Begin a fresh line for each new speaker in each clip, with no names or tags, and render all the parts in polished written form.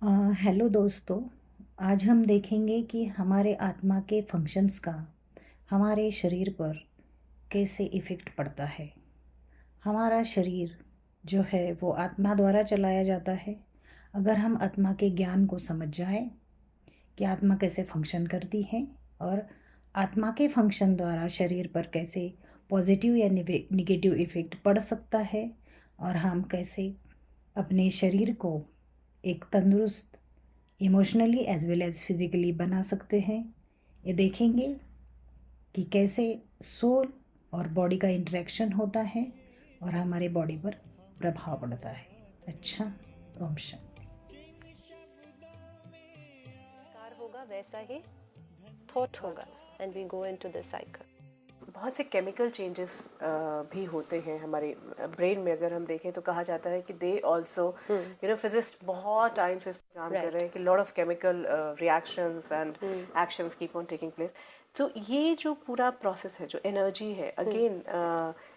अ, hello दोस्तों। आज हम देखेंगे कि हमारे आत्मा के फंक्शंस का हमारे शरीर पर कैसे इफ़ेक्ट पड़ता है। हमारा शरीर जो है वो आत्मा द्वारा चलाया जाता है। अगर हम आत्मा के ज्ञान को समझ जाएं कि आत्मा कैसे फंक्शन करती है और आत्मा के फंक्शन द्वारा शरीर पर कैसे पॉजिटिव या निगेटिव इफ़ेक्ट पड़ सकता है और हम कैसे अपने शरीर को एक तंदुरुस्त emotionally as well as physically बना सकते हैं। ये देखेंगे कि कैसे सोल और बॉडी का इंटरेक्शन होता है और हमारे बॉडी पर प्रभाव पड़ता है। अच्छा, ओम शांति।
संस्कार होगा वैसा ही थॉट होगा and we go into the cycle.
बहुत से केमिकल चेंजेस भी होते हैं हमारे ब्रेन में। अगर हम देखें तो कहा जाता है कि दे ऑल्सो फिजिस्ट बहुत टाइम से इस पर काम कर रहे हैं कि lot of chemical reactions and actions keep on taking place. तो ये जो पूरा प्रोसेस है, जो एनर्जी है, again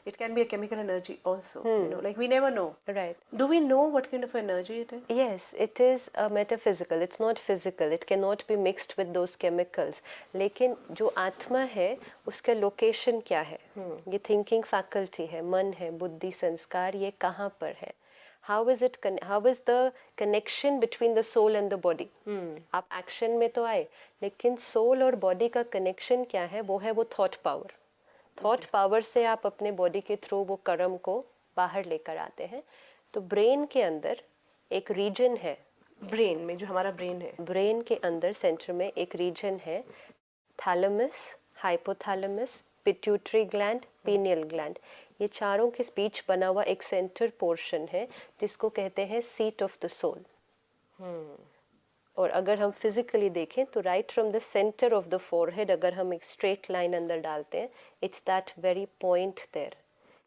it can be a chemical energy also, like we never know.
Right.
Do we know what kind of energy it is?
Yes, it is a metaphysical. It's not physical. It cannot be mixed with those chemicals. लेकिन जो आत्मा है उसका location क्या है? ये thinking faculty है, मन है, बुद्धि, संस्कार, ये कहाँ पर है? How is it? How is the connection between the soul and the body? आप एक्शन में तो आए, लेकिन सोल और बॉडी का कनेक्शन क्या है? वो है वो थॉट पावर। थॉट पावर से आप अपने बॉडी के थ्रू वो कर्म को बाहर लेकर आते हैं। तो ब्रेन के अंदर एक रीजन है,
ब्रेन में, जो हमारा ब्रेन है,
ब्रेन के अंदर सेंटर में एक रीजन है, thalamus, hypothalamus, pituitary gland, pineal gland. ये चारों के बीच बना हुआ एक सेंटर पोर्शन है जिसको कहते हैं सीट ऑफ द सोल। और अगर हम फिजिकली देखें तो right from the centre of the forehead अगर हम एक स्ट्रेट लाइन अंदर डालते हैं, it's that very point there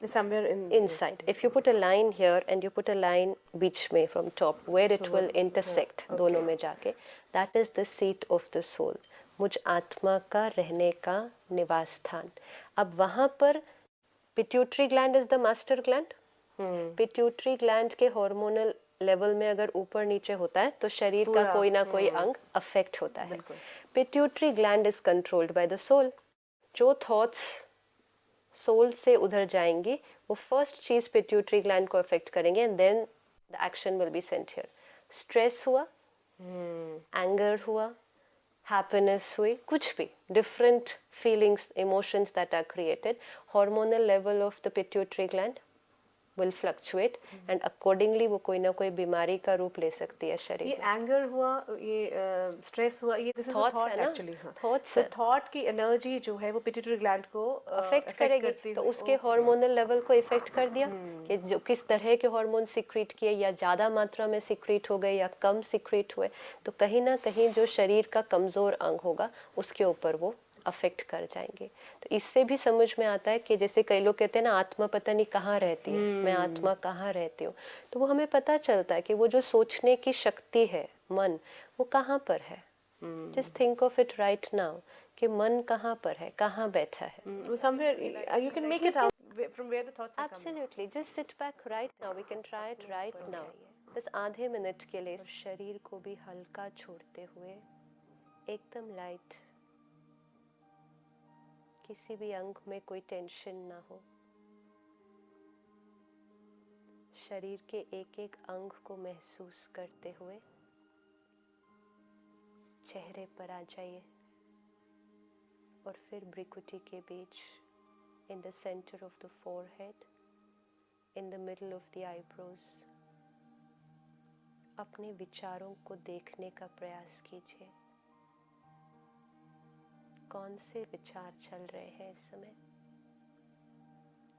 somewhere in
inside. If you put a line here and you put a line बीच में from top where it will intersect दोनों में जाके, that is the seat of the soul. मुझ आत्मा का रहने का निवास स्थान। अब वहाँ पर pituitary gland is the master gland. Pituitary gland के हार्मोनल लेवल में अगर ऊपर नीचे होता है तो शरीर का कोई ना कोई अंग अफेक्ट होता है। Pituitary gland is controlled by the soul. जो थॉट्स सोल से उधर जाएंगी वो फर्स्ट चीज पिट्यूटरी ग्लैंड को अफेक्ट करेंगे and then the action will be sent here. Stress हुआ, एंगर हुआ, हैप्पीनेस हुई, कुछ भी different feelings, emotions that are created, hormonal level of the pituitary gland will fluctuate and accordingly वो कोई ना कोई बीमारी का रूप ले सकती है शरीर
ये
में।
एंगर हुआ, ये स्ट्रेस हुआ, ये this is a
thoughts
thought
है ना,
एक्चुअली। हाँ,
थॉट्स
तो
है,
थॉट की एनर्जी जो है वो पिट्यूटरी ग्लैंड को
अफेक्ट
अफेक्ट
करेगी
करती
तो
हुई।
उसके हार्मोनल लेवल को इफेक्ट कर दिया कि जो किस तरह के हार्मोन सिक्रीट किए, या ज़्यादा मात्रा में सिक्रीट हो गए या कम सिक्रीट हुए, तो कहीं ना कहीं जो शरीर का कमज़ोर अंग होगा उसके ऊपर वो अफेक्ट कर जाएंगे। तो इससे भी समझ में आता है कि जैसे कई लोग कहते हैं ना, आत्मा पता नहीं कहाँ रहती है, मैं आत्मा कहाँ रहती हूँ, तो वो हमें पता चलता है कि वो जो सोचने की शक्ति है, मन, वो कहाँ पर है। Just think of it right now कि मन कहाँ पर है, कहाँ बैठा है।
Somewhere you can make it out from where the thoughts are coming.
Absolutely, just sit back right now, we can try it right now. बस आधे मिनट के लिए शरीर को भी हल्का छोड़ते हुए, एकदम लाइट, किसी भी अंग में कोई टेंशन ना हो, शरीर के एक एक अंग को महसूस करते हुए चेहरे पर आ जाइए और फिर भ्रुकुटी के बीच, in the centre of the forehead, in the middle of the eyebrows, अपने विचारों को देखने का प्रयास कीजिए। कौन से विचार चल रहे हैं इस समय।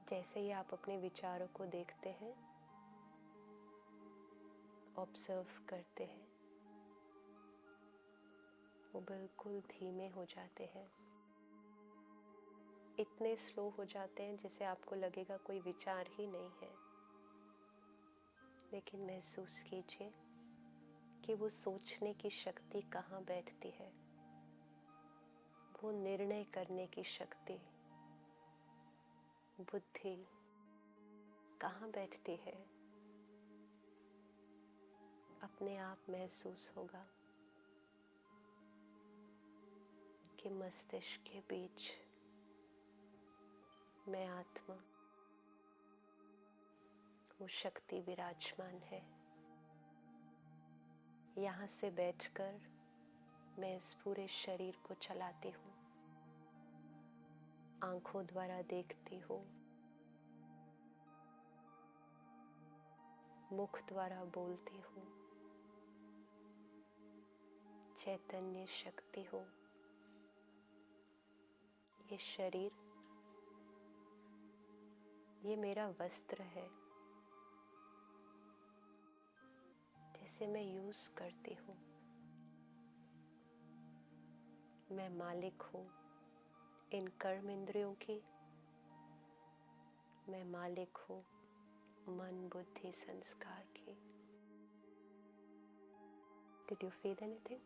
जैसे ही आप अपने विचारों को देखते हैं, ऑब्जर्व करते हैं, वो बिल्कुल धीमे हो जाते हैं, इतने स्लो हो जाते हैं जैसे आपको लगेगा कोई विचार ही नहीं है। लेकिन महसूस कीजिए कि वो सोचने की शक्ति कहाँ बैठती है, वो निर्णय करने की शक्ति, बुद्धि कहाँ बैठती है। अपने अपने आप महसूस होगा कि मस्तिष्क के बीच मैं आत्मा, वो शक्ति विराजमान है। यहाँ से बैठकर मैं इस पूरे शरीर को चलाती हूँ, आंखों द्वारा देखती हूँ, मुख द्वारा बोलती हूँ, चैतन्य शक्ति हूँ। ये शरीर, ये मेरा वस्त्र है जिसे मैं यूज करती हूँ। मैं मालिक हूँ इन कर्म इंद्रियों की, मैं मालिक हूँ मन बुद्धि संस्कार की। Did you feel anything?